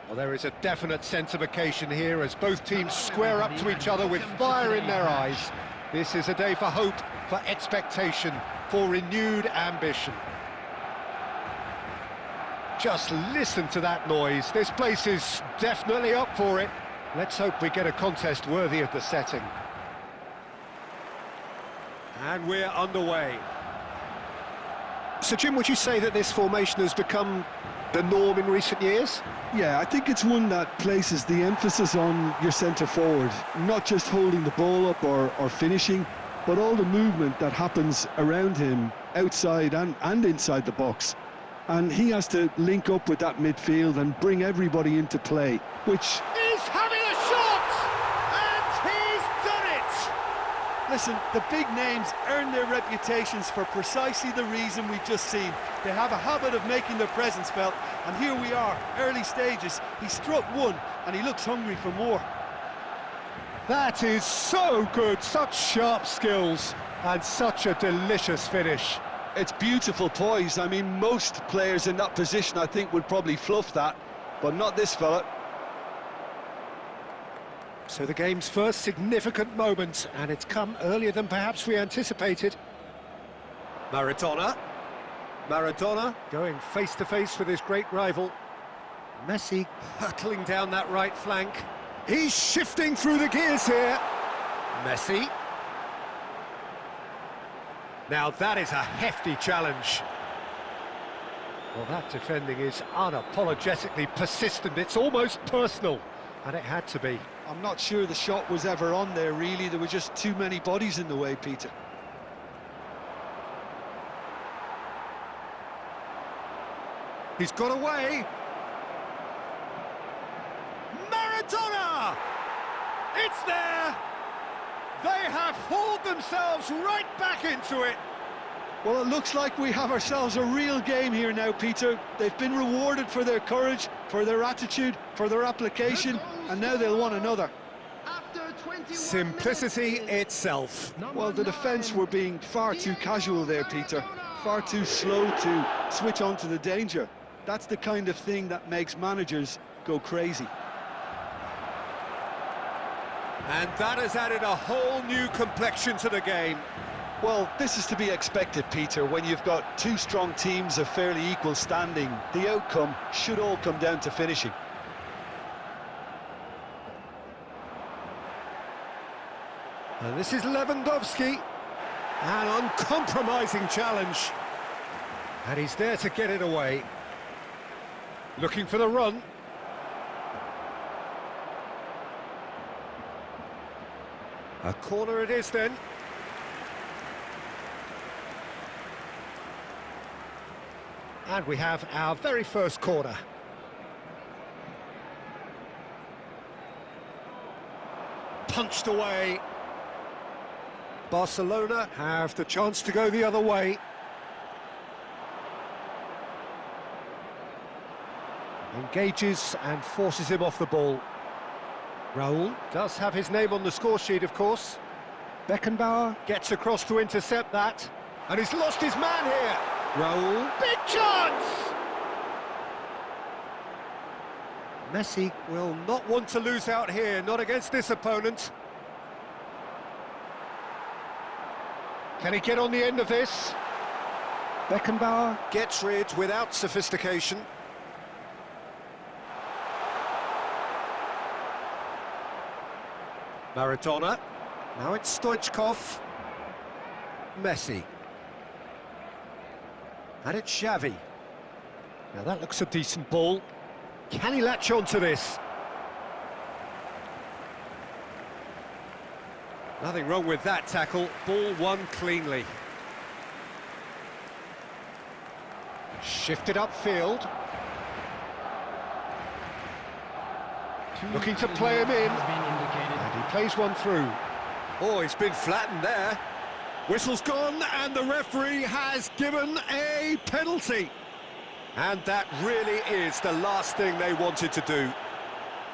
Well, there is a definite sense of occasion here as both teams square up to each other with fire in their eyes. This is a day for hope, for expectation, for renewed ambition. Just listen to that noise. This place is definitely up for it. Let's hope we get a contest worthy of the setting. And we're underway. So, Jim, would you say that this formation has become the norm in recent years? Yeah, I think it's one that places the emphasis on your centre forward, not just holding the ball up or finishing, but all the movement that happens around him, outside and inside the box. And he has to link up with that midfield and bring everybody into play, which... He's having a shot! And he's done it! Listen, the big names earn their reputations for precisely the reason we've just seen. They have a habit of making their presence felt, and here we are, early stages. He struck one, and he looks hungry for more. That is so good, such sharp skills, and such a delicious finish. It's beautiful poise. I mean, most players in that position, I think, would probably fluff that, but not this fella. So the game's first significant moment, and it's come earlier than perhaps we anticipated. Maradona going face-to-face with his great rival. Messi hurtling down that right flank. He's shifting through the gears here. Messi. Now that is a hefty challenge. Well, that defending is unapologetically persistent. It's almost personal, and it had to be. I'm not sure the shot was ever on there, really. There were just too many bodies in the way, Peter. He's got away. Maradona! It's there! They have hauled themselves right back into it. Well, it looks like we have ourselves a real game here now, Peter. They've been rewarded for their courage, for their attitude, for their application, and now they'll want another. Simplicity itself. Well, the defence were being far too casual there, Peter. Far too slow to switch on to the danger. That's the kind of thing that makes managers go crazy. And that has added a whole new complexion to the game. Well, this is to be expected, Peter. When you've got two strong teams of fairly equal standing, the outcome should all come down to finishing. And this is Lewandowski. An uncompromising challenge. And he's there to get it away. Looking for the run. A corner it is then. And we have our very first corner. Punched away. Barcelona have the chance to go the other way. Engages and forces him off the ball. Raul does have his name on the score sheet, of course. Beckenbauer gets across to intercept that. And he's lost his man here. Raul, big chance! Messi will not want to lose out here, not against this opponent. Can he get on the end of this? Beckenbauer gets rid without sophistication. Maradona. Now it's Stoichkov. Messi. And it's Xavi. Now that looks a decent ball. Can he latch on to this? Nothing wrong with that tackle. Ball won cleanly. Shifted upfield. Looking to play him in. And he plays one through. Oh, he's been flattened there. Whistle's gone, and the referee has given a penalty. And that really is the last thing they wanted to do.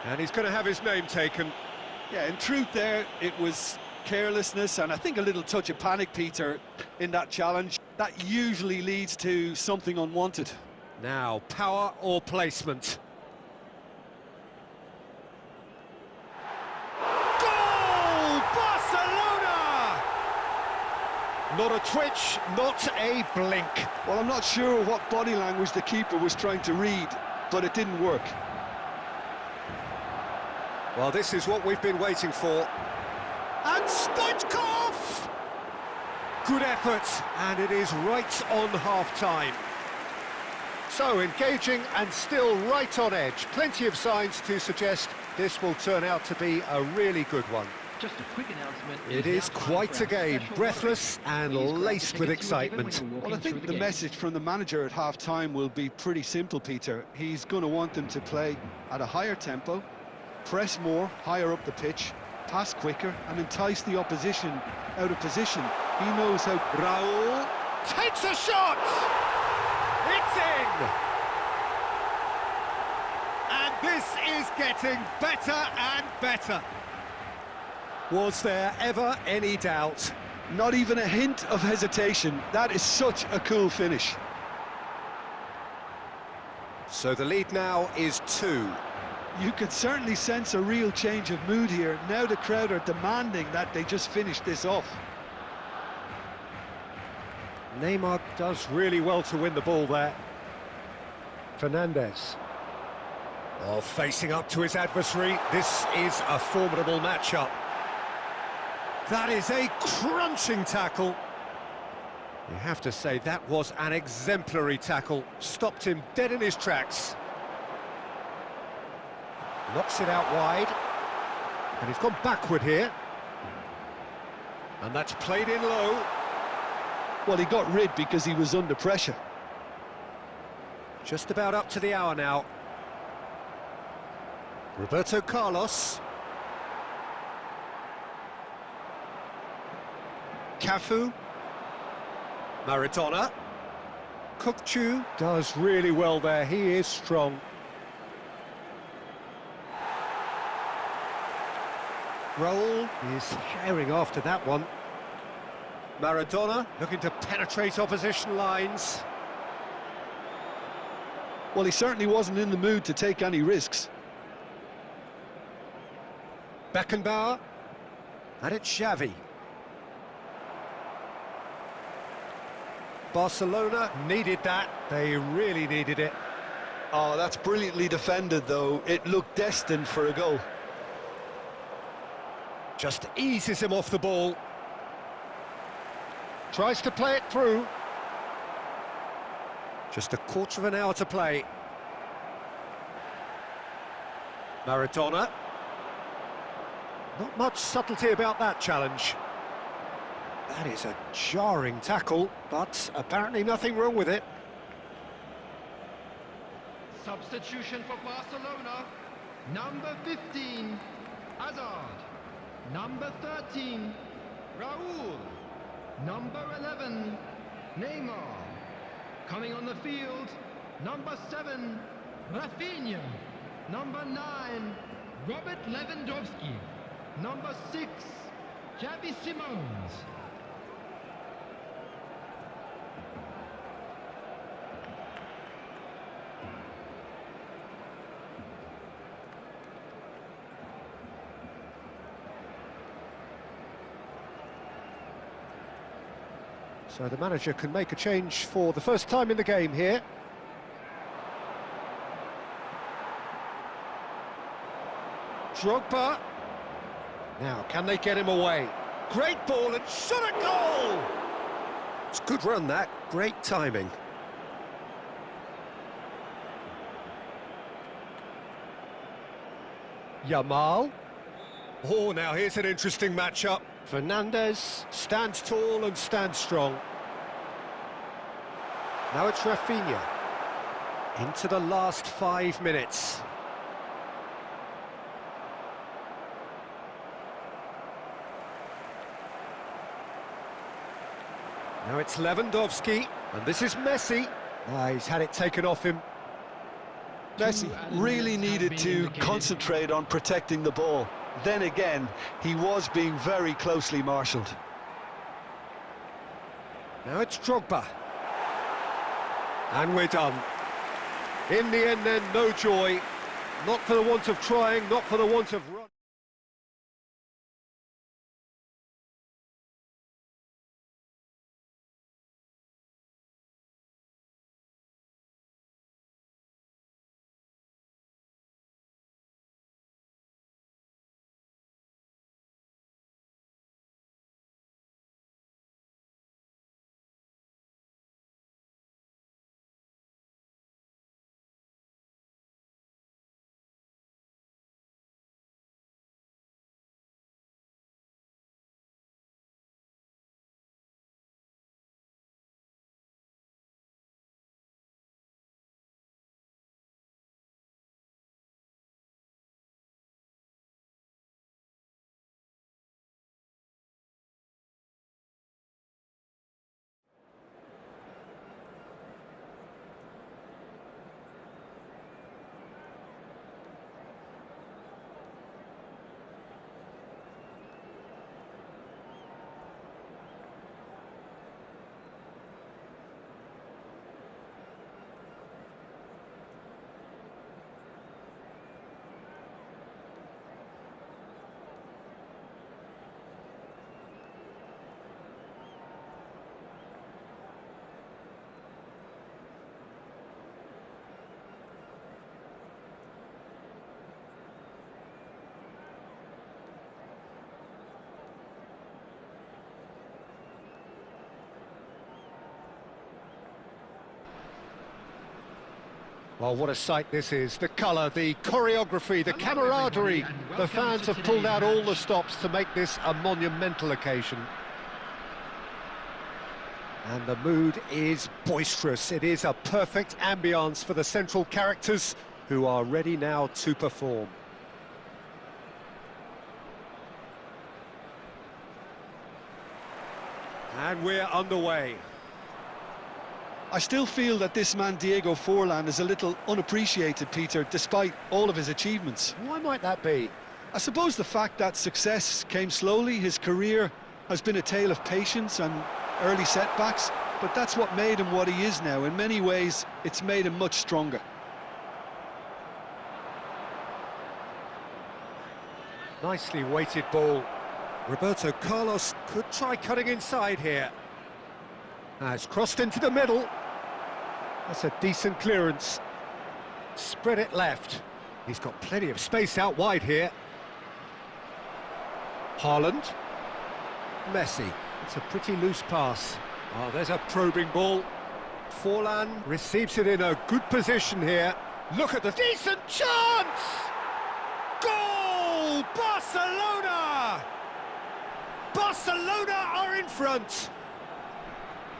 And he's going to have his name taken. Yeah, in truth there, it was carelessness and I think a little touch of panic, Peter, in that challenge. That usually leads to something unwanted. Now, power or placement? Goal! Barcelona! Not a twitch, not a blink. Well, I'm not sure what body language the keeper was trying to read, but it didn't work. Well, this is what we've been waiting for. And Stoichkov! Good effort, and it is right on half-time. So, engaging and still right on edge. Plenty of signs to suggest this will turn out to be a really good one. Just a quick announcement. It is quite a game, breathless and laced with excitement. Well, I think the message from the manager at half-time will be pretty simple, Peter. He's going to want them to play at a higher tempo, press more, higher up the pitch, pass quicker and entice the opposition out of position. He knows how. Raul takes a shot! It's in! And this is getting better and better. Was there ever any doubt? Not even a hint of hesitation. That is such a cool finish. So the lead now is 2. You could certainly sense a real change of mood here. Now the crowd are demanding that they just finish this off. Neymar does really well to win the ball there. Fernandes. Oh, facing up to his adversary. This is a formidable matchup. That is a crunching tackle. You have to say that was an exemplary tackle. Stopped him dead in his tracks. Knocks it out wide. And he's gone backward here. And that's played in low. Well, he got rid because he was under pressure. Just about up to the hour now. Roberto Carlos. Cafu. Maradona. Kukçu does really well there. He is strong. Raul is herring after that one. Maradona looking to penetrate opposition lines. Well, he certainly wasn't in the mood to take any risks. Beckenbauer. And it's Xavi. Barcelona needed that. They really needed it. Oh, that's brilliantly defended, though. It looked destined for a goal. Just eases him off the ball. Tries to play it through. Just a quarter of an hour to play. Maradona. Not much subtlety about that challenge. That is a jarring tackle, but apparently nothing wrong with it. Substitution for Barcelona. Number 15, Hazard. Number 13, Raul. Number 11, Neymar. Coming on the field, number 7, Rafinha. Number 9, Robert Lewandowski. Number 6, Xavi Simons. So the manager can make a change for the first time in the game here. Drogba. Now, can they get him away? Great ball and shot a goal! It's a good run, that. Great timing. Yamal. Oh, now here's an interesting matchup. Fernandes stands tall and stands strong. Now it's Rafinha. Into the last 5 minutes. Now it's Lewandowski, and this is Messi. He's had it taken off him. Messi really needed to concentrate on protecting the ball. Then again, he was being very closely marshalled. Now it's Drogba. And we're done. In the end then, no joy. Not for the want of trying, not for the want of running. Well, what a sight this is. The colour, the choreography, the camaraderie. The fans have pulled out all the stops to make this a monumental occasion. And the mood is boisterous. It is a perfect ambience for the central characters who are ready now to perform. And we're underway. I still feel that this man, Diego Forlan, is a little unappreciated, Peter, despite all of his achievements. Why might that be? I suppose the fact that success came slowly, his career has been a tale of patience and early setbacks, but that's what made him what he is now. In many ways, it's made him much stronger. Nicely weighted ball. Roberto Carlos could try cutting inside here. It's crossed into the middle. That's a decent clearance. Spread it left. He's got plenty of space out wide here. Haaland. Messi. It's a pretty loose pass. Oh, there's a probing ball. Forlan receives it in a good position here. Look at the decent chance! Goal! Barcelona! Barcelona are in front.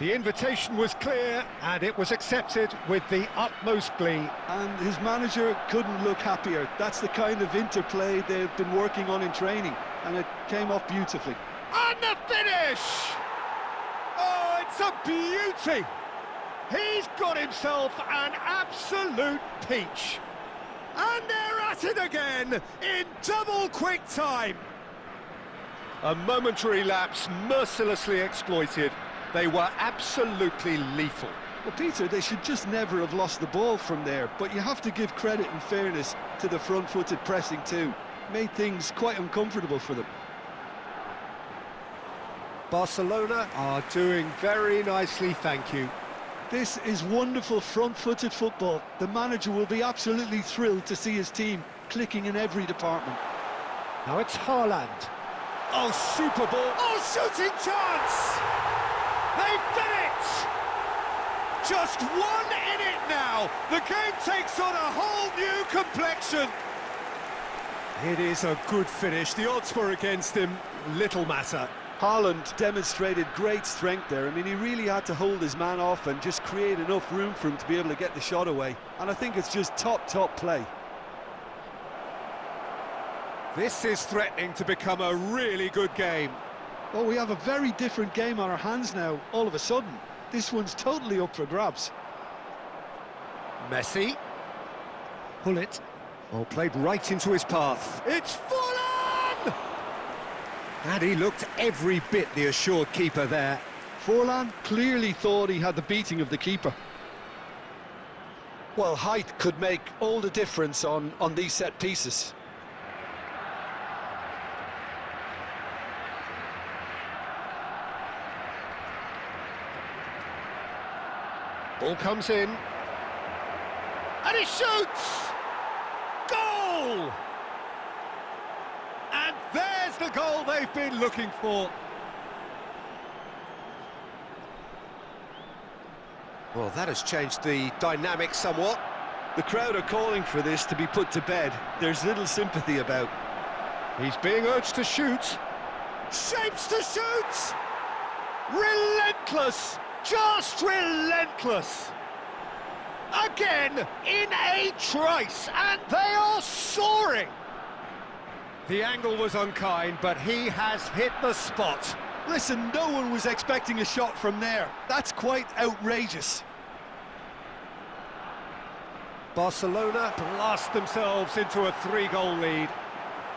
The invitation was clear and it was accepted with the utmost glee. And his manager couldn't look happier. That's the kind of interplay they've been working on in training, and it came off beautifully. And the finish! Oh, it's a beauty! He's got himself an absolute peach. And they're at it again in double quick time. A momentary lapse mercilessly exploited. They were absolutely lethal. Well, Peter, they should just never have lost the ball from there, but you have to give credit and fairness to the front-footed pressing too. Made things quite uncomfortable for them. Barcelona are doing very nicely, thank you. This is wonderful front-footed football. The manager will be absolutely thrilled to see his team clicking in every department. Now it's Haaland. Oh, super ball. Oh, shooting chance! They've done it! Just one in it now. The game takes on a whole new complexion. It is a good finish. The odds were against him. Little matter. Haaland demonstrated great strength there. I mean, he really had to hold his man off and just create enough room for him to be able to get the shot away. And I think it's just top play. This is threatening to become a really good game. Well, we have a very different game on our hands now, all of a sudden. This one's totally up for grabs. Messi. Pull it. Oh, played right into his path. It's Forlan! And he looked every bit the assured keeper there. Forlan clearly thought he had the beating of the keeper. Well, height could make all the difference on these set pieces. Ball comes in. And he shoots! Goal! And there's the goal they've been looking for. Well, that has changed the dynamic somewhat. The crowd are calling for this to be put to bed. There's little sympathy about. He's being urged to shoot. Shapes to shoot! Relentless! Just relentless! Again, in a trice, and they are soaring! The angle was unkind, but he has hit the spot. Listen, no one was expecting a shot from there. That's quite outrageous. Barcelona blast themselves into a 3-goal lead.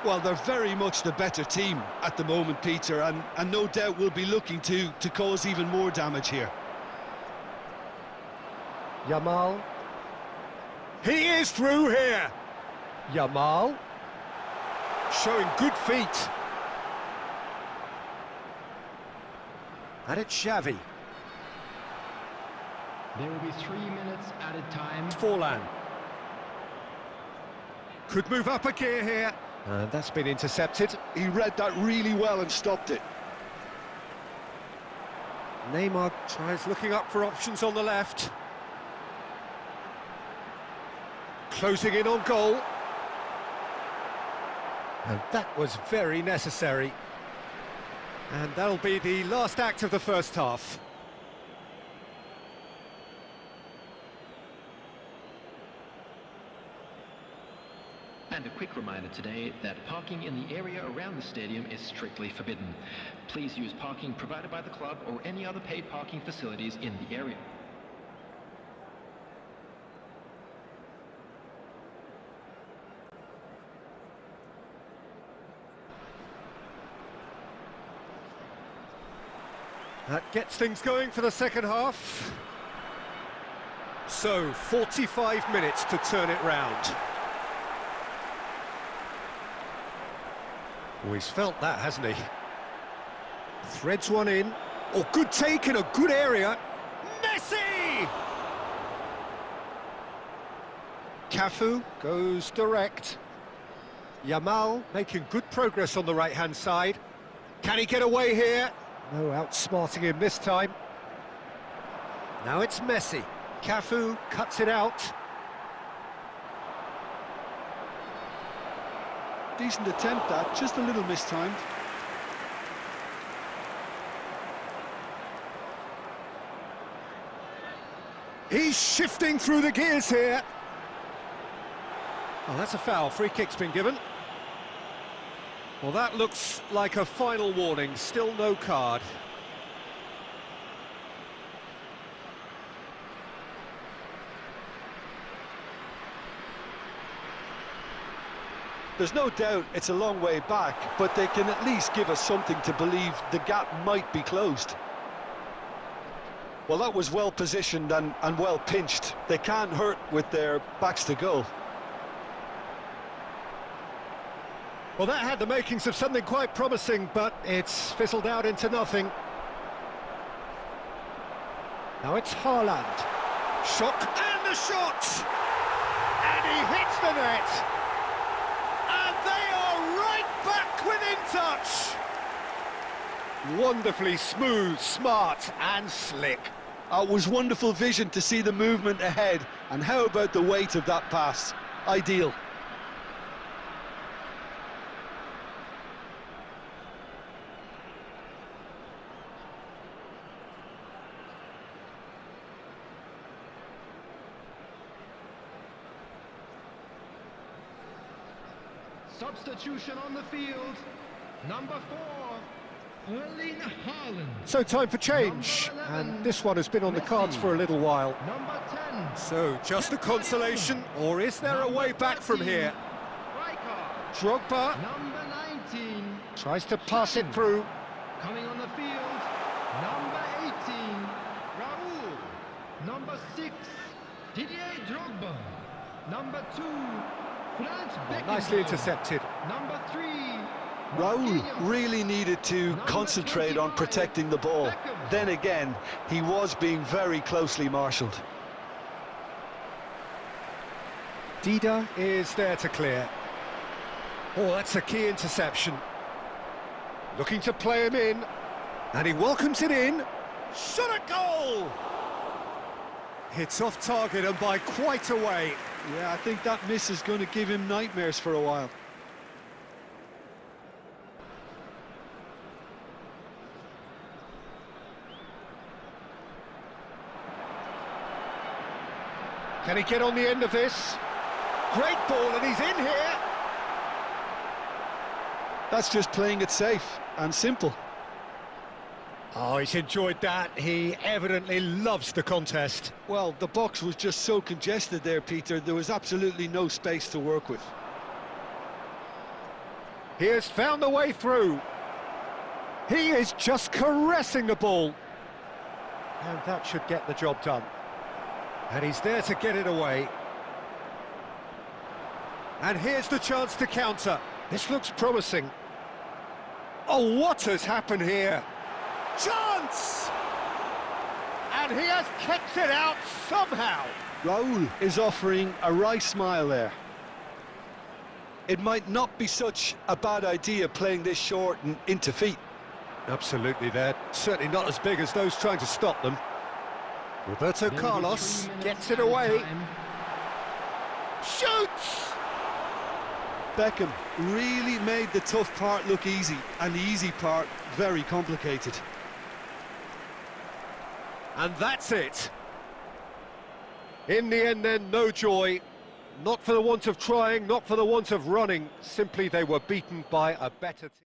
Well, they're very much the better team at the moment, Peter, and no doubt will be looking to cause even more damage here. Yamal. He is through here. Yamal. Showing good feet. And it's Xavi. There will be 3 minutes added time. Forlan. Could move up a gear here. And that's been intercepted. He read that really well and stopped it. Neymar tries looking up for options on the left. closing in on goal. And that was very necessary. And that'll be the last act of the first half. And a quick reminder today that parking in the area around the stadium is strictly forbidden. Please use parking provided by the club or any other paid parking facilities in the area. That gets things going for the second half. So, 45 minutes to turn it round. Oh, he's felt that, hasn't he? Threads one in. Oh, good take in a good area. Messi! Cafu goes direct. Yamal making good progress on the right-hand side. Can he get away here? No outsmarting him this time. Now it's Messi. Cafu cuts it out. Decent attempt that, just a little mistimed. He's shifting through the gears here. Oh, that's a foul. Free kick's been given. Well, that looks like a final warning. Still no card. There's no doubt it's a long way back, but they can at least give us something to believe the gap might be closed. Well, that was well positioned and well pinched. They can't hurt with their backs to goal. Well, that had the makings of something quite promising, but it's fizzled out into nothing. Now it's Haaland. Shock and the shot! And he hits the net! And they are right back within touch! Wonderfully smooth, smart and slick. It was wonderful vision to see the movement ahead, and how about the weight of that pass? Ideal. Substitution on the field. Number 4, Erling Haaland. So time for change, and this one has been on the cards for a little while. Number 10. So just a consolation, or is there a way back from here? Drogba Number 19. tries to pass it through. Coming on the field. Number 18. Raul. Number 6. Didier Drogba. Number 2. Franz Beckenbauer. Nicely intercepted. Number 3. Raul really needed to concentrate on protecting the ball. Then again, he was being very closely marshalled. Dida is there to clear. Oh, that's a key interception. Looking to play him in. And he welcomes it in. Shot a goal! Hits off target and by quite a way. Yeah, I think that miss is going to give him nightmares for a while. Can he get on the end of this? Great ball, and he's in here. That's just playing it safe and simple. Oh, he's enjoyed that. He evidently loves the contest. Well, the box was just so congested there, Peter. There was absolutely no space to work with. He has found the way through. He is just caressing the ball. And that should get the job done. And he's there to get it away. And here's the chance to counter. This looks promising. Oh, what has happened here? Chance! And he has kept it out somehow. Raul is offering a wry smile there. It might not be such a bad idea playing this short and into feet. Absolutely, they're certainly not as big as those trying to stop them. Roberto Carlos gets it away. Shoots! Beckham really made the tough part look easy, and the easy part very complicated. And that's it. In the end then, no joy. Not for the want of trying, not for the want of running. Simply they were beaten by a better team.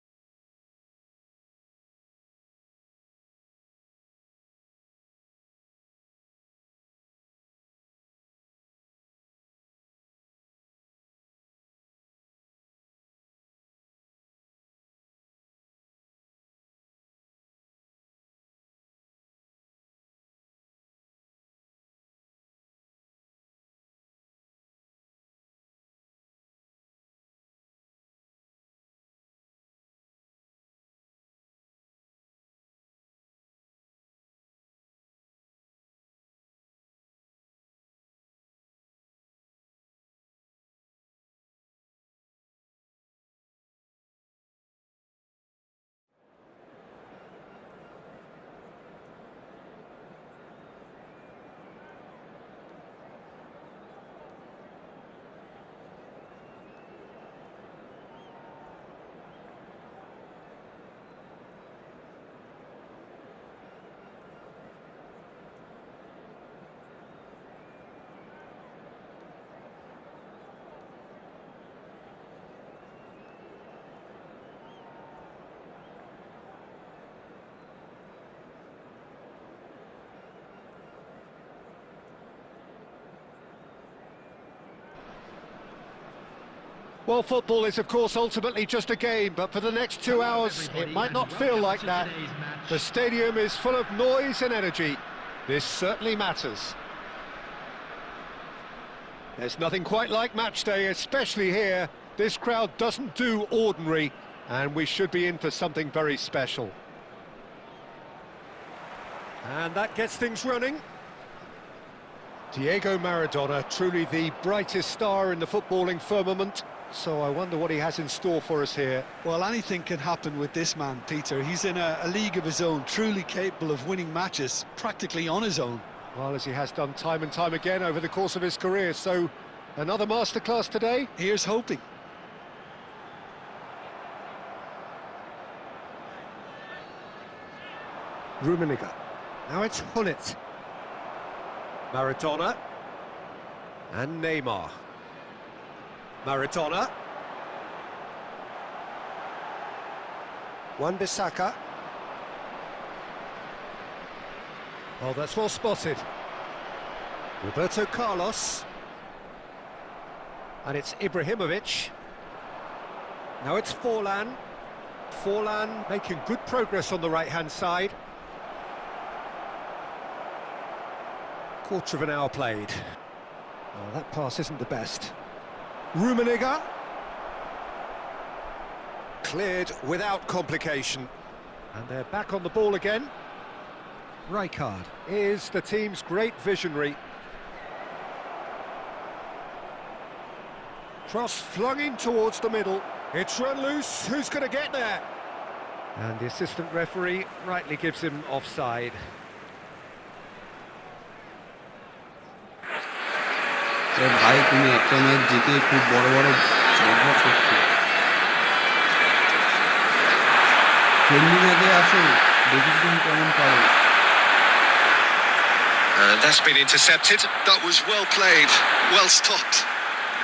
Well, football is, of course, ultimately just a game, but for the next 2 hours, it might not feel like that. The stadium is full of noise and energy. This certainly matters. There's nothing quite like match day, especially here. This crowd doesn't do ordinary, and we should be in for something very special. And that gets things running. Diego Maradona, truly the brightest star in the footballing firmament. So I wonder what he has in store for us here. Well, anything can happen with this man, Peter. He's in a league of his own, truly capable of winning matches, practically on his own. Well, as he has done time and time again over the course of his career. So, another masterclass today? Here's hoping. Rummenigge. Now it's Gullit. Maradona. And Neymar. Maradona. Wan-Bissaka. Oh, that's well spotted. Roberto Carlos. And it's Ibrahimovic. Now it's Forlan. Forlan making good progress on the right-hand side. Quarter of an hour played. Oh, that pass isn't the best. Rummenigge. Cleared without complication. And they're back on the ball again. Rijkaard is the team's great visionary. Cross flung in towards the middle. It's run loose. Who's going to get there? And the assistant referee rightly gives him offside. ভাই তুমি একটা match জিতে খুব বড় বড় ব্যবহার করছো friendly ম্যাচে আসো দেখি তুমি কেমন পারো And that's been intercepted. That was well played, well stopped.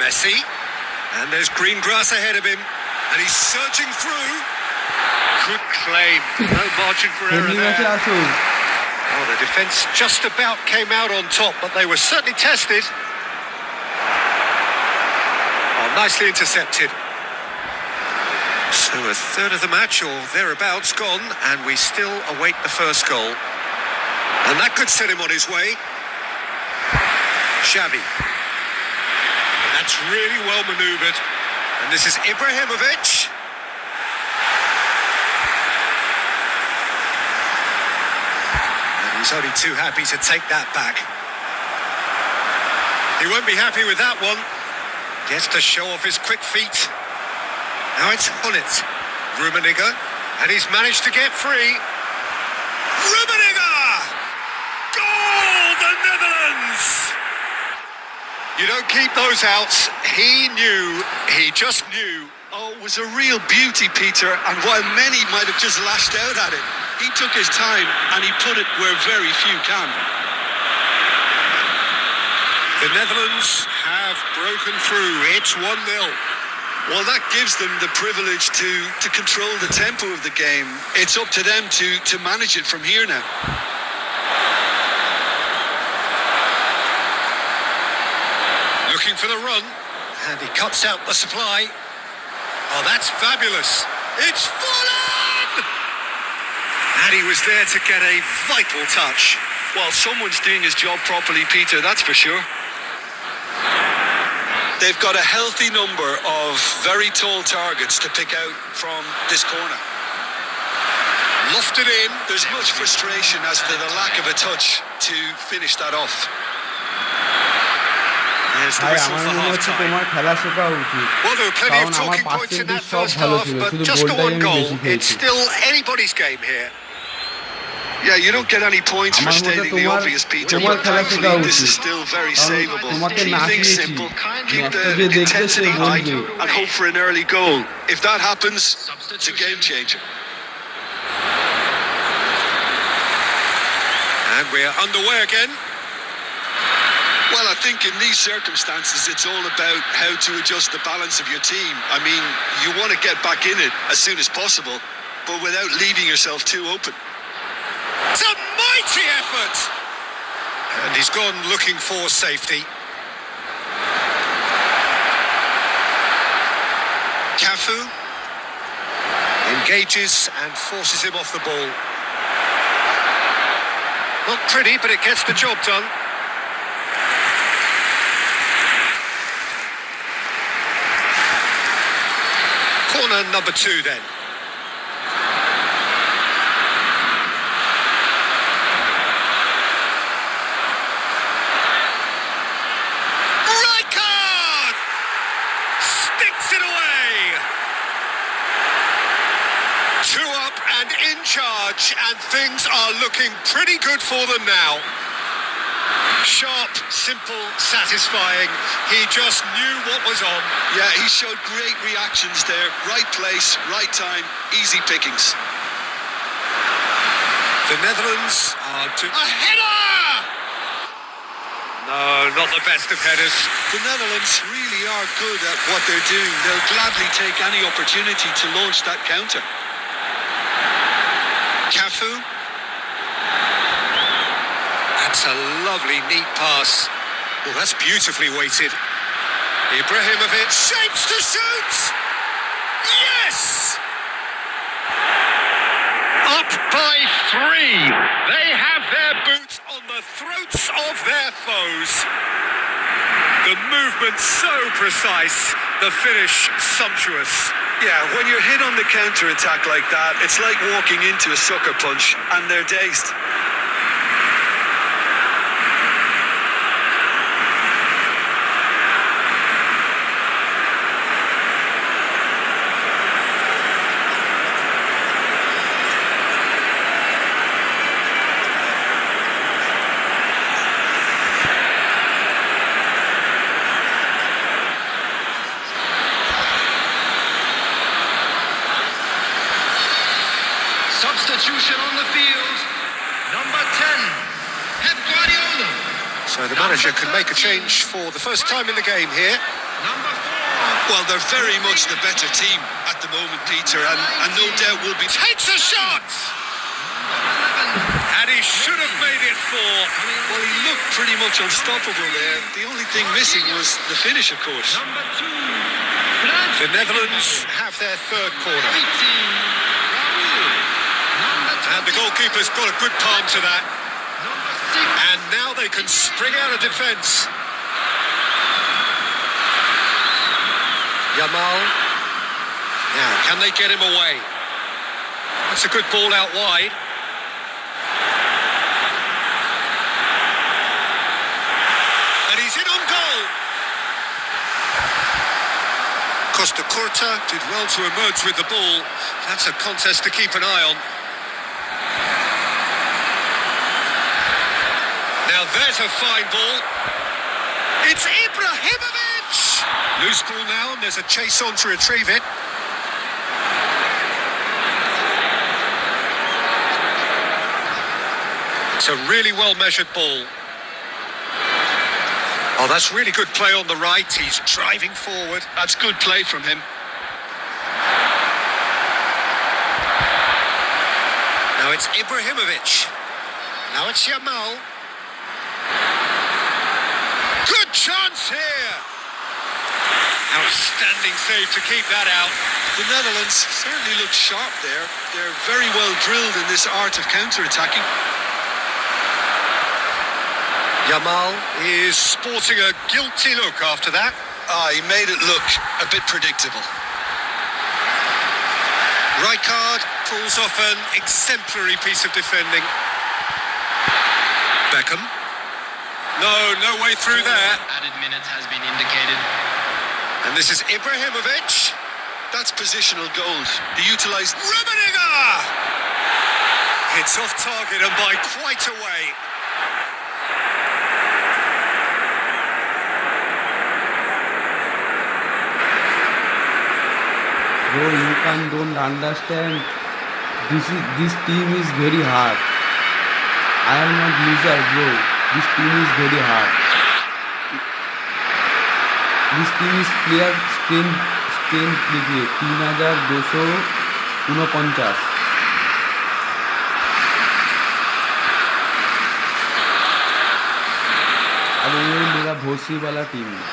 Messi, and there's green grass ahead of him, and he's surging through. Good claim, no margin for error friendly ম্যাচে there. আসো Oh, the defence just about came out on top, but they were certainly tested. Oh, nicely intercepted. So a third of the match, or thereabouts, gone, and we still await the first goal. And that could set him on his way. Xavi. That's really well manoeuvred. And this is Ibrahimovic. And he's only too happy to take that back. He won't be happy with that one. Gets to show off his quick feet. Now it's Gullit. Rummenigge. And he's managed to get free. Rummenigge! Goal, the Netherlands! You don't keep those outs. He just knew. Oh, it was a real beauty, Peter, and while many might have just lashed out at it, he took his time and he put it where very few can. The Netherlands have broken through. It's 1-0. Well, that gives them the privilege to control the tempo of the game. It's up to them to manage it from here now. Looking for the run, and he cuts out the supply. Oh, that's fabulous. It's fallen! And he was there to get a vital touch. Well, someone's doing his job properly, Peter, that's for sure. They've got a healthy number of very tall targets to pick out from this corner. Lofted in. There's much frustration as to the lack of a touch to finish that off. There's the whistle for half-time. Well, there were plenty of talking points in that first half, but just the one goal. It's still anybody's game here. Yeah, you don't get any points for stating the obvious, Peter, but thankfully this is still very savable. Keep things simple, keep the intensity high, and hope for an early goal. If that happens, it's a game changer. And we're underway again. Well, I think in these circumstances, it's all about how to adjust the balance of your team. I mean, you want to get back in it as soon as possible, but without leaving yourself too open. It's a mighty effort! And he's gone looking for safety. Cafu engages and forces him off the ball. Not pretty, but it gets the job done. Corner number 2 then. And in charge, and things are looking pretty good for them now. Sharp, simple, satisfying. He just knew what was on. Yeah, he showed great reactions there. Right place, right time, easy pickings. The Netherlands are to... A header! No, not the best of headers. The Netherlands really are good at what they're doing. They'll gladly take any opportunity to launch that counter. Cafu. That's a lovely, neat pass. Well, that's beautifully weighted. Ibrahimovic shapes to shoot! Yes! Up by 3. They have their boots on the throats of their foes. The movement so precise, the finish sumptuous. Yeah, when you're hit on the counter-attack like that, it's like walking into a sucker punch, and they're dazed. Substitution on the field, number 10, Pep Guardiola. So the manager can make a change for the first time in the game here. Number 4. Well, they're very much the better team at the moment, Peter, and no doubt will be... Takes a shot! And he should have made it 4. Well, he looked pretty much unstoppable there. The only thing missing was the finish, of course. Number 2, The Netherlands have their third corner. And the goalkeeper's got a good palm to that. And now they can spring out of defence. Yamal. Now, can they get him away? That's a good ball out wide. And he's in on goal. Costa Curta did well to emerge with the ball. That's a contest to keep an eye on. Now there's a fine ball. It's Ibrahimovic! Loose ball now, and there's a chase on to retrieve it. It's a really well-measured ball. Oh, that's really good play on the right. He's driving forward. That's good play from him. Now it's Ibrahimovic. Now it's Yamal. Good chance here. Outstanding save to keep that out. The Netherlands certainly look sharp there. They're very well drilled in this art of counter-attacking. Yamal is sporting a guilty look after that. He made it look a bit predictable. Rijkaard pulls off an exemplary piece of defending. Beckham. No way through there. Added minutes has been indicated. And this is Ibrahimovic. That's positional gold. He utilised... Rummenigge! Hits off target and by quite a way. Bro, you don't understand. This team is very hard. I am not loser, bro. This team is very hard. This team is player strength देखिए 3249 और ये मेरा भोसी वाला team है.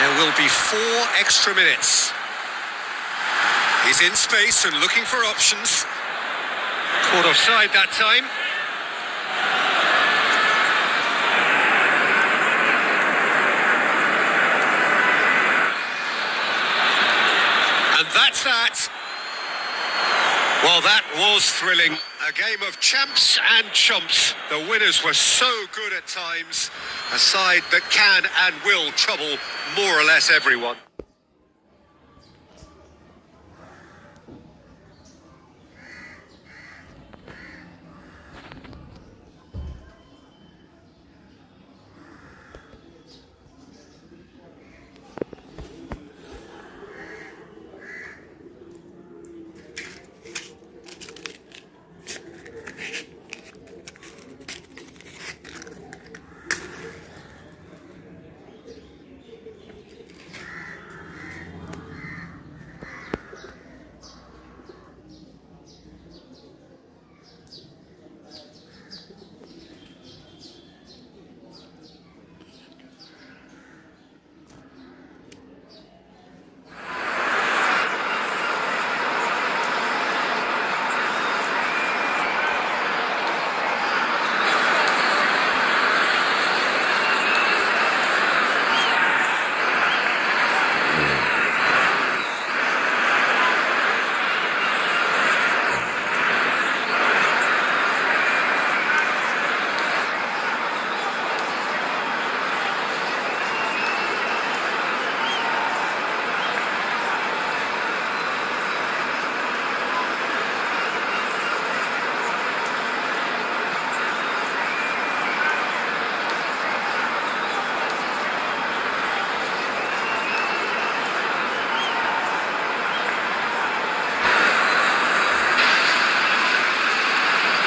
There will be 4 extra minutes. He's in space and looking for options. Caught offside that time. And that's that. Well, that was thrilling. A game of champs and chumps. The winners were so good at times. A side that can and will trouble more or less everyone.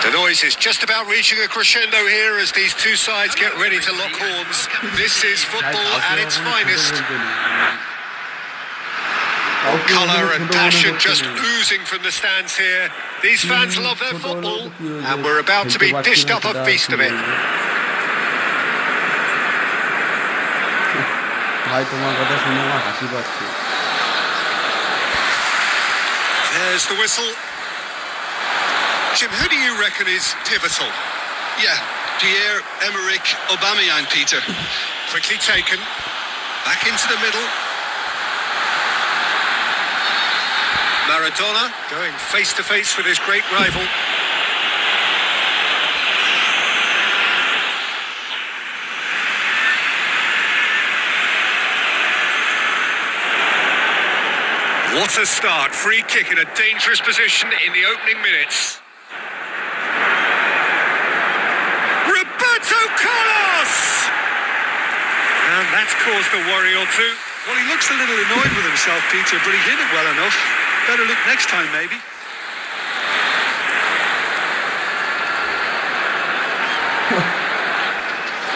The noise is just about reaching a crescendo here as these two sides get ready to lock horns. This is football at its finest. Colour and passion just oozing from the stands here. These fans love their football, and we're about to be dished up a feast of it. There's the whistle. Jim, who do you reckon is pivotal? Yeah, Pierre-Emerick Aubameyang, Peter. Quickly taken. Back into the middle. Maradona going face-to-face with his great rival. What a start. Free kick in a dangerous position in the opening minutes. Roberto Carlos! And that's caused a worry or two. Well, he looks a little annoyed with himself, Peter, but he hit it well enough. Better look next time, maybe.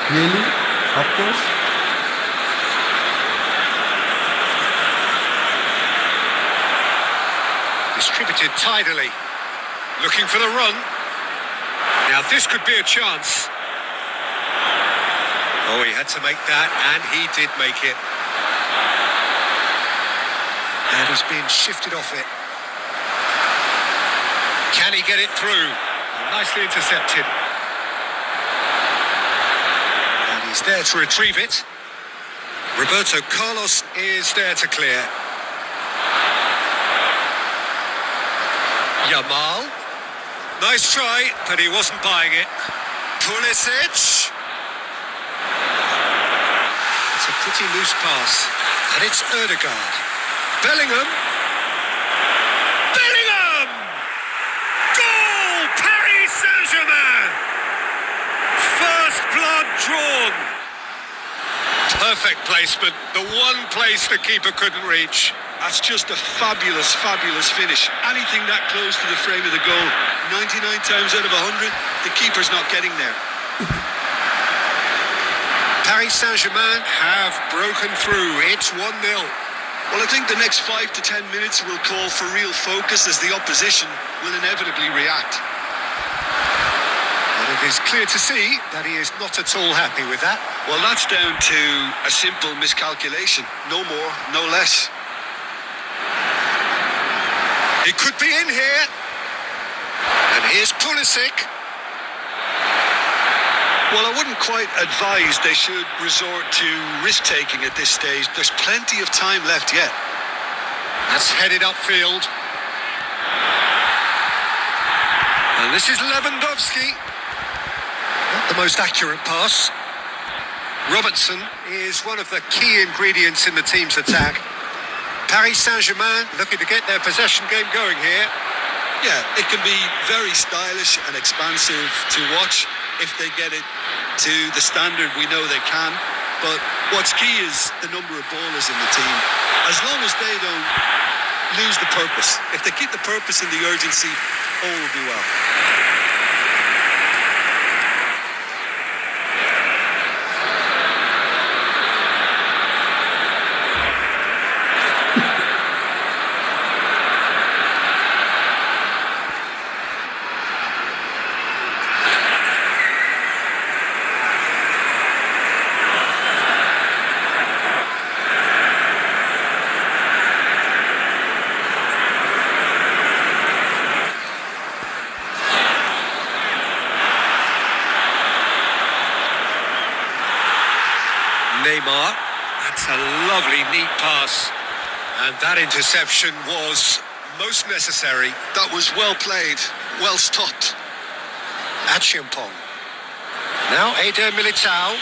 Really? Of course. Distributed tidily. Looking for the run. Now this could be a chance. Oh, he had to make that, and he did make it. And he's being shifted off it. Can he get it through? Nicely intercepted. And he's there to retrieve it. Roberto Carlos is there to clear. Yamal. Nice try, but he wasn't buying it. Pulisic. It's a pretty loose pass. And it's Ødegaard. Bellingham. Bellingham! Goal! Paris Saint-Germain! First blood drawn. Perfect placement. The one place the keeper couldn't reach. That's just a fabulous, fabulous finish. Anything that close to the frame of the goal, 99 times out of 100, the keeper's not getting there. Paris Saint-Germain have broken through. It's 1-0. Well, I think the next 5 to 10 minutes will call for real focus as the opposition will inevitably react. And it is clear to see that he is not at all happy with that. Well, that's down to a simple miscalculation. No more, no less. He could be in here. And here's Pulisic. Well, I wouldn't quite advise they should resort to risk-taking at this stage. There's plenty of time left yet. That's headed upfield. And this is Lewandowski. Not the most accurate pass. Robertson is one of the key ingredients in the team's attack. Paris Saint-Germain looking to get their possession game going here. Yeah, it can be very stylish and expansive to watch if they get it to the standard we know they can. But what's key is the number of ballers in the team. As long as they don't lose the purpose. If they keep the purpose and the urgency, all will be well. Neymar. That's a lovely, neat pass. And that interception was most necessary. That was well played, well stopped. Achiampong. Now Eder Militao.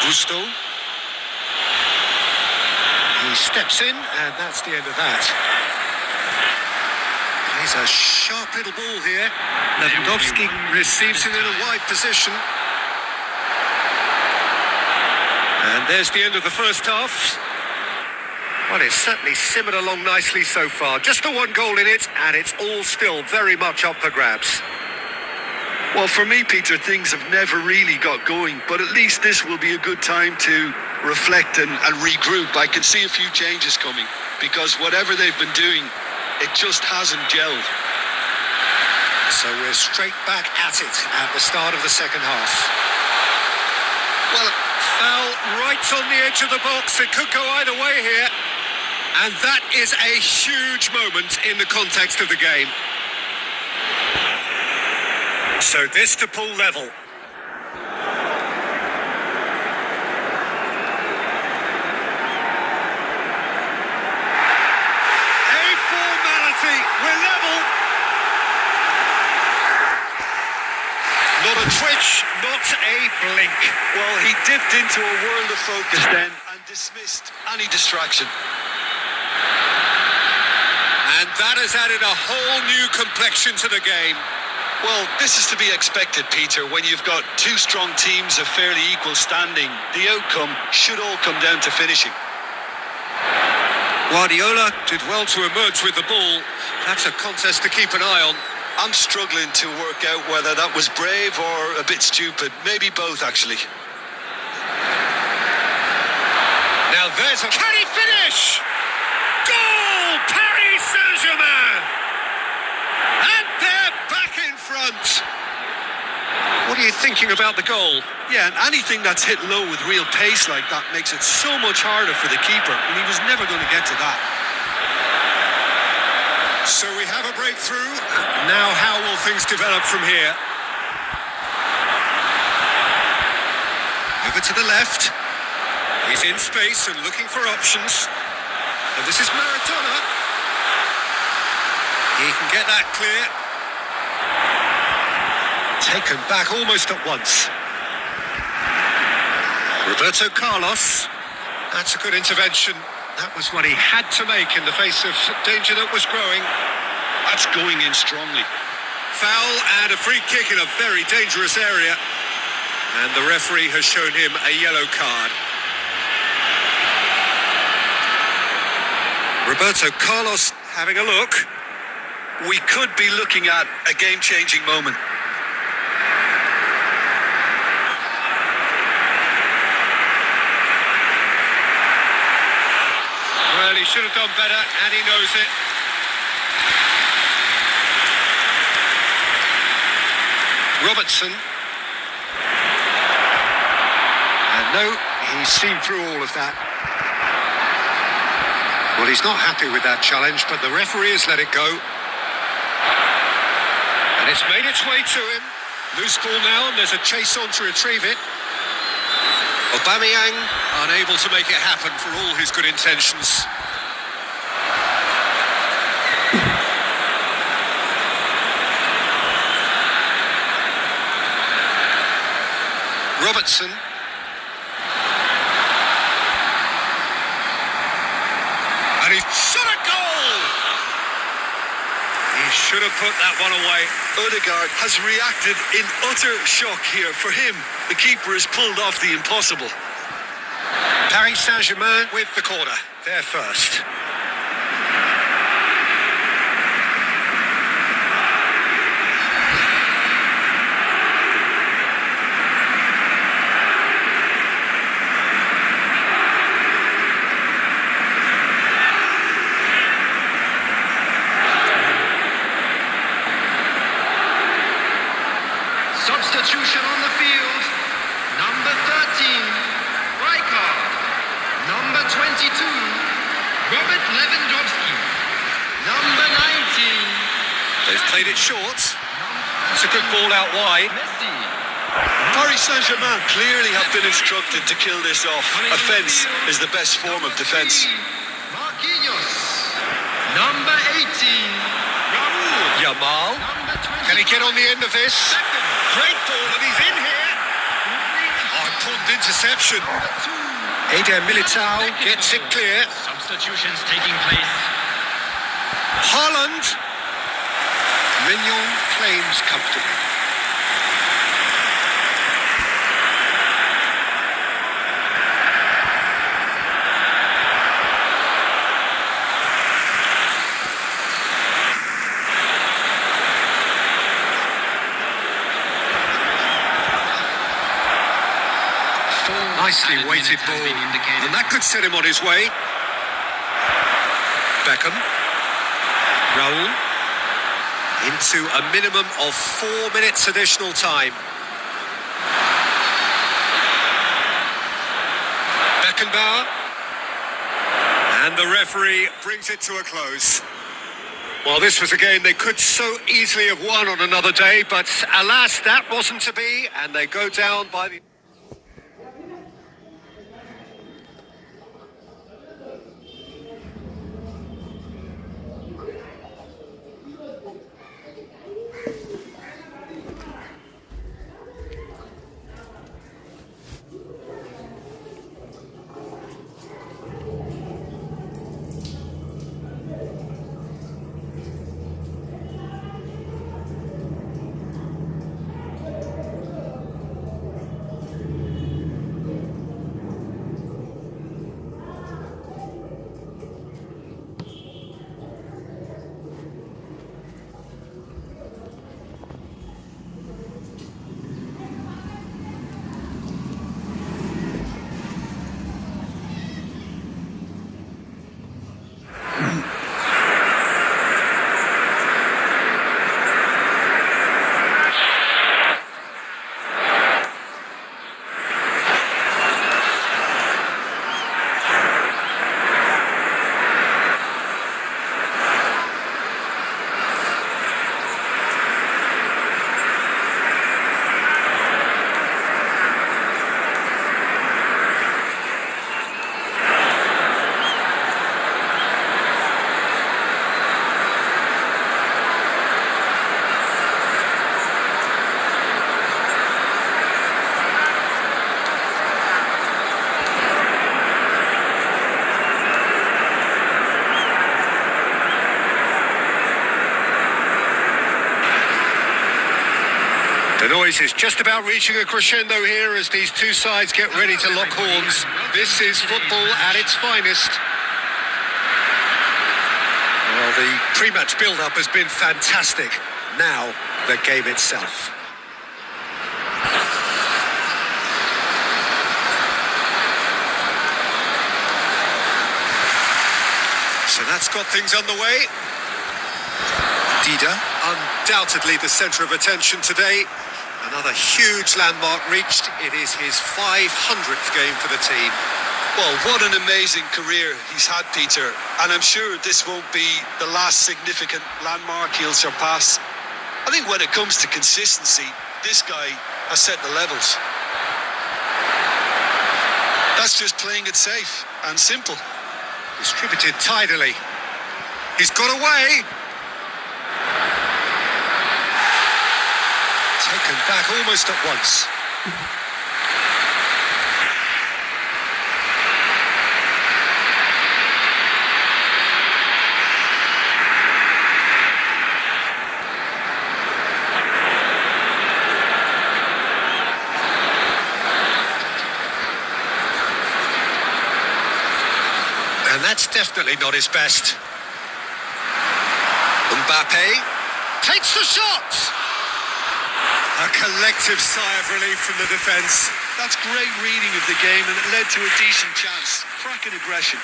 Gusto. He steps in, and that's the end of that. He's a sharp little ball here. Lewandowski receives it in a wide position. And there's the end of the first half. Well, it's certainly simmered along nicely so far. Just the one goal in it, and it's all still very much up for grabs. Well, for me, Peter, things have never really got going, but at least this will be a good time to reflect and regroup. I can see a few changes coming, because whatever they've been doing, it just hasn't gelled. So we're straight back at it at the start of the second half. Well, foul right on the edge of the box. It could go either way here. And that is a huge moment in the context of the game. So this to pull level. A formality. We're level. Not a twitch, not a blink. Well, he dipped into a world of focus then and dismissed any distraction. And that has added a whole new complexion to the game. Well, this is to be expected, Peter. When you've got two strong teams of fairly equal standing, the outcome should all come down to finishing. Guardiola did well to emerge with the ball. That's a contest to keep an eye on. I'm struggling to work out whether that was brave or a bit stupid. Maybe both, actually. Now there's a... Can he finish? Goal! Paris Saint-Germain! And they're back in front. What are you thinking about the goal? Yeah, and anything that's hit low with real pace like that makes it so much harder for the keeper, and he was never going to get to that. So we have a breakthrough. Now how will things develop from here? Over to the left. He's in space and looking for options. And this is Maradona. He can get that clear. Taken back almost at once. Roberto Carlos. That's a good intervention. That was what he had to make in the face of danger that was growing. That's going in strongly. Foul and a free kick in a very dangerous area. And the referee has shown him a yellow card. Roberto Carlos having a look. We could be looking at a game-changing moment. Well, he should have done better, and he knows it. Robertson. And no, he's seen through all of that. Well, he's not happy with that challenge, but the referee has let it go. And it's made its way to him. Loose ball now, and there's a chase on to retrieve it. Aubameyang unable to make it happen for all his good intentions. Robertson. And he's shot a goal! He should have put that one away. Odegaard has reacted in utter shock here. For him, the keeper has pulled off the impossible. Paris Saint-Germain with the corner. They're first. Substitution on the field. Number 13, Rijkaard. Number 22, Robert Lewandowski. Number 19. They've played it short. It's a good ball out wide. Messi. Paris Saint-Germain clearly have been instructed to kill this off. Offence is the best form of defence. Marquinhos. Number 18, Raul. Yamal. Number 20. Can he get on the end of this? Great ball, and he's in here. Oh, important interception. Eder Militao gets it clear. Substitutions taking place. Haaland. Mignon claims comfortably. Nicely weighted ball, and that could set him on his way. Beckham. Raul. Into a minimum of 4 minutes additional time. Beckenbauer. And the referee brings it to a close. Well, this was a game they could so easily have won on another day, but alas, that wasn't to be, and they go down by the... boys, it's just about reaching a crescendo here as these two sides get ready to lock horns. This is football at its finest. Well, the pre-match build-up has been fantastic. Now, the game itself. So that's got things underway. Dida, undoubtedly the centre of attention today. Another huge landmark reached. It is his 500th game for the team. Well, what an amazing career he's had, Peter. And I'm sure this won't be the last significant landmark he'll surpass. I think when it comes to consistency, this guy has set the levels. That's just playing it safe and simple. Distributed tidily. He's got away. Taken back almost at once. And that's definitely not his best. Mbappe takes the shot. A collective sigh of relief from the defence. That's great reading of the game, and it led to a decent chance. Cracking aggression.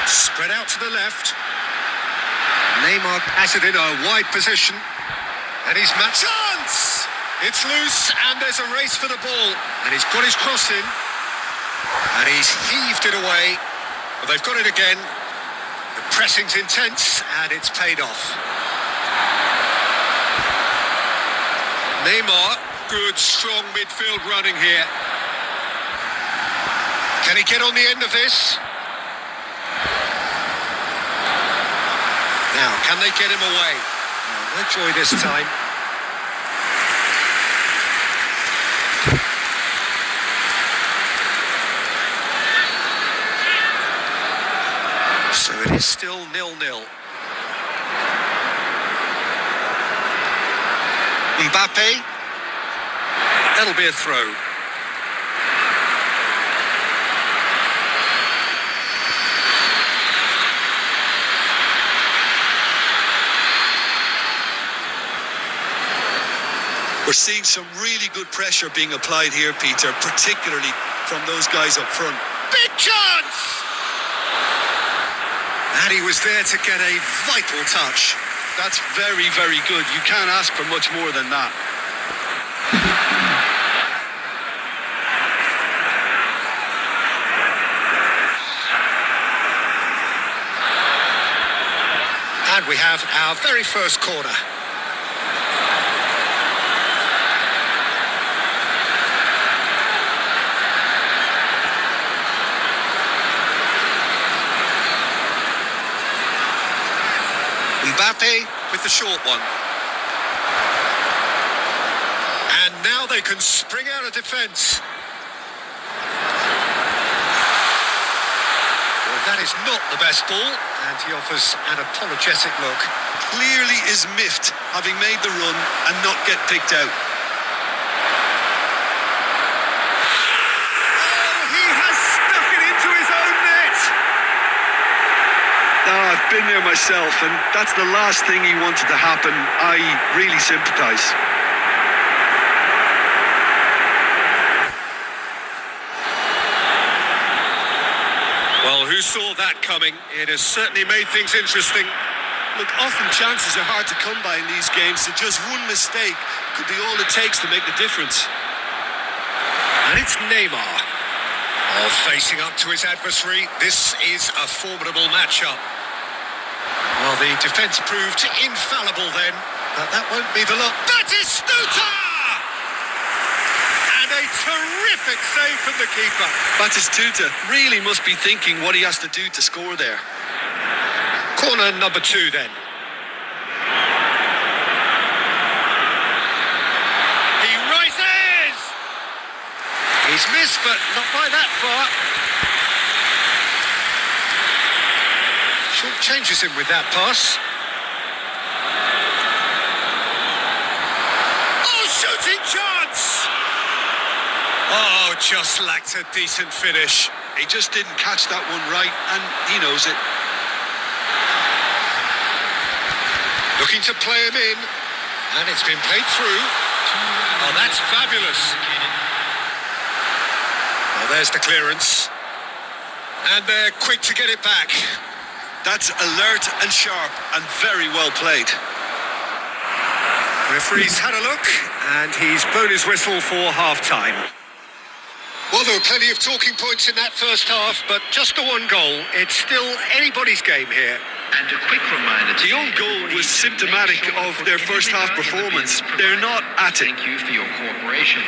Spread out to the left. Neymar has it in a wide position. And he's matched. Chance! It's loose, and there's a race for the ball. And he's got his cross in. And he's heaved it away. But they've got it again. The pressing's intense, and it's paid off. Neymar, good, strong midfield running here. Can he get on the end of this? Now, can they get him away? No joy this time. So it is still 0-0. Mbappe. That'll be a throw. We're seeing some really good pressure being applied here, Peter, particularly from those guys up front. Big chance! And he was there to get a vital touch. That's very, very good. You can't ask for much more than that. And we have our very first corner. Mbappe with the short one. And now they can spring out of defence. Well, that is not the best ball, and he offers an apologetic look. Clearly is miffed, having made the run and not get picked out. I've been there myself, and that's the last thing he wanted to happen. I really sympathise. Well, who saw that coming? It has certainly made things interesting. Look, often chances are hard to come by in these games, so just one mistake could be all it takes to make the difference. And it's Neymar. Oh, facing up to his adversary. This is a formidable matchup. Well, the defence proved infallible then, but that won't be the look. Batistuta! And a terrific save from the keeper. Batistuta really must be thinking what he has to do to score there. Corner number 2 then. He rises! He's missed, but not by that far. Changes him with that pass. Oh, shooting chance! Oh, just lacked a decent finish. He just didn't catch that one right, and he knows it. Looking to play him in, and it's been played through. Oh, that's fabulous. Oh, there's the clearance. And they're quick to get it back. That's alert and sharp and very well played. Referee's had a look, and he's blown his whistle for half-time. Well, there were plenty of talking points in that first half, but just the one goal. It's still anybody's game here. And a quick reminder, The own goal was symptomatic of their first half performance. They're not at it. Thank you for your cooperation.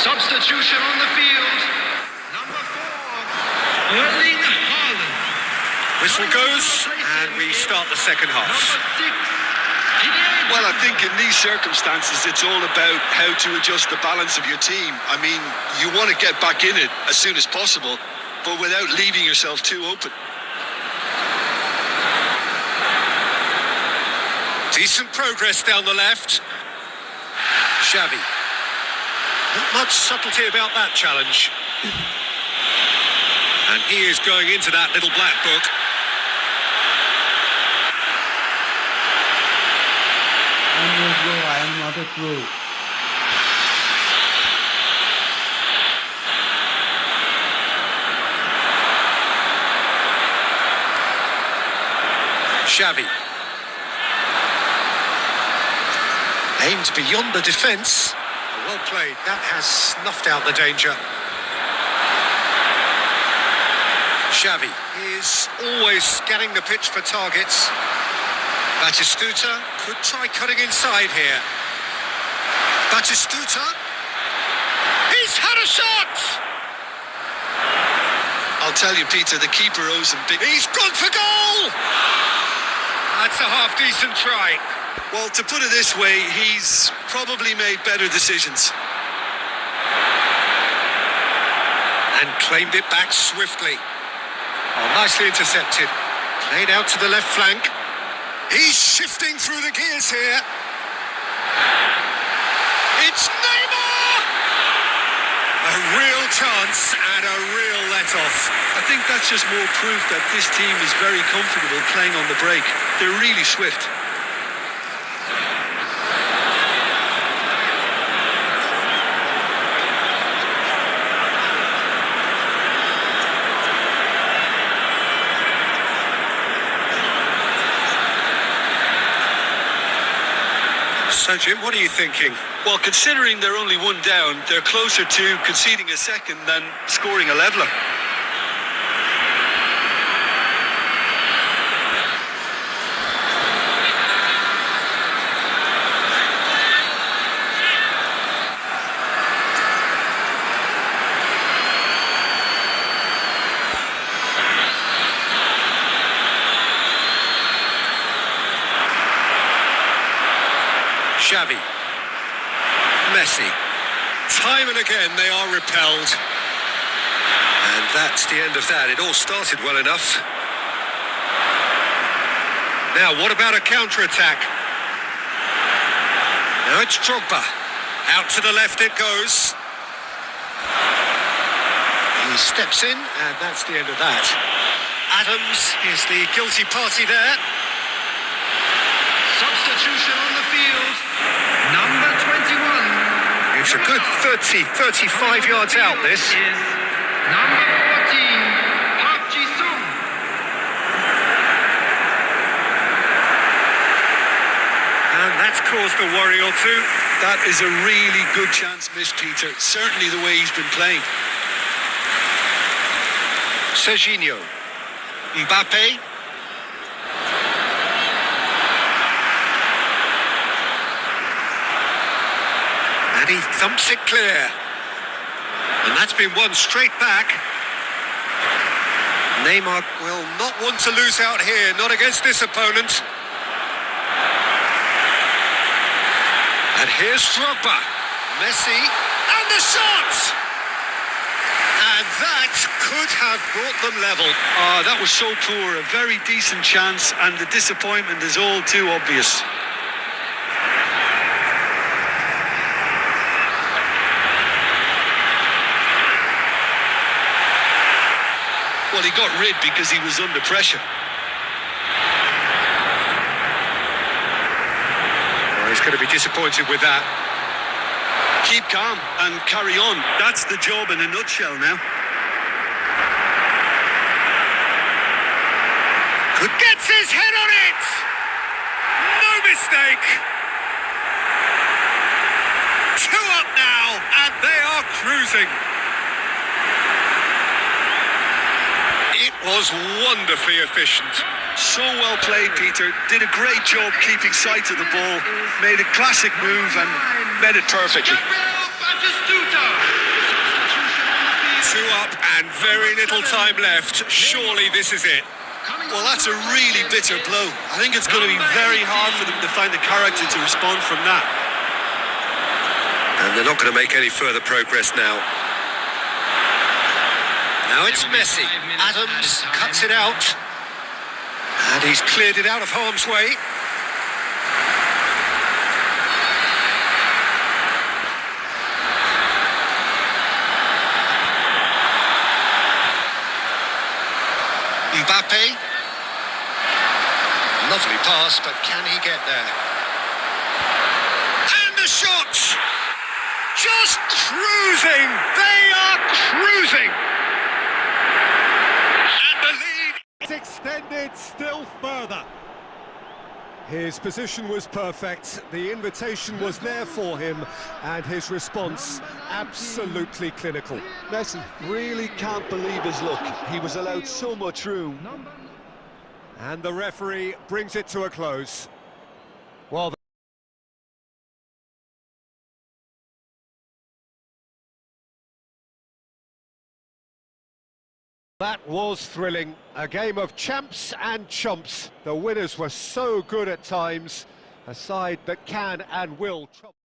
Substitution on the field. Number 4, Erling Haaland. Whistle goes, and we start the second half. Number 6, Well, I think in these circumstances, it's all about how to adjust the balance of your team. I mean, you want to get back in it as soon as possible, but without leaving yourself too open. Decent progress down the left. Xavi. Not much subtlety about that challenge. And he is going into that little black book. I am not a pro. Xavi. Aimed beyond the defence. Well played. That has snuffed out the danger. Xavi is always scanning the pitch for targets. Batistuta could try cutting inside here. Batistuta. He's had a shot! I'll tell you, Peter, the keeper owes him big... He's gone for goal! That's a half-decent try. Well, to put it this way, he's probably made better decisions. And claimed it back swiftly. Oh, nicely intercepted. Played out to the left flank. He's shifting through the gears here. It's Neymar! A real chance and a real let-off. I think that's just more proof that this team is very comfortable playing on the break. They're really swift. So, Jim, what are you thinking? Well, considering they're only one down, they're closer to conceding a second than scoring a leveller. Xavi. Messi. Time and again they are repelled. And that's the end of that. It all started well enough. Now, what about a counter-attack? Now it's Drogba. Out to the left it goes. He steps in, and that's the end of that. Adams is the guilty party there. substitution on the field. Number 21. It's a good 35 yards out, this. Is number 14, Park Ji-sung. a worry or two. That is a really good chance missed, Peter. Certainly the way he's been playing. Serginho. Mbappe. And he thumps it clear. And that's been won straight back. Neymar will not want to lose out here, not against this opponent. And here's Drogba. Messi, and the shot! And that could have brought them level. That was so poor, a very decent chance, and the disappointment is all too obvious. Well, he got rid because he was under pressure. Well, he's going to be disappointed with that. Keep calm and carry on. That's the job in a nutshell now. Gets his head on it! No mistake! 2 up now, and they are cruising. It was wonderfully efficient. So well played, Peter. Did a great job keeping sight of the ball. Made a classic move and met it perfectly. 2 up and very little time left. Surely this is it. Well, that's a really bitter blow. I think it's going to be very hard for them to find the character to respond from that. And they're not going to make any further progress now. Now it's Messi. Adams cuts it out. And he's cleared it out of harm's way. Mbappe. Lovely pass, but can he get there? And the shot! Just cruising! They are cruising! And the lead is extended still further. His position was perfect, the invitation was there for him, and his response absolutely clinical. Messi really can't believe his luck. He was allowed so much room. And the referee brings it to a close. Well, that was thrilling. A game of champs and chumps. The winners were so good at times. A side that can and will trouble.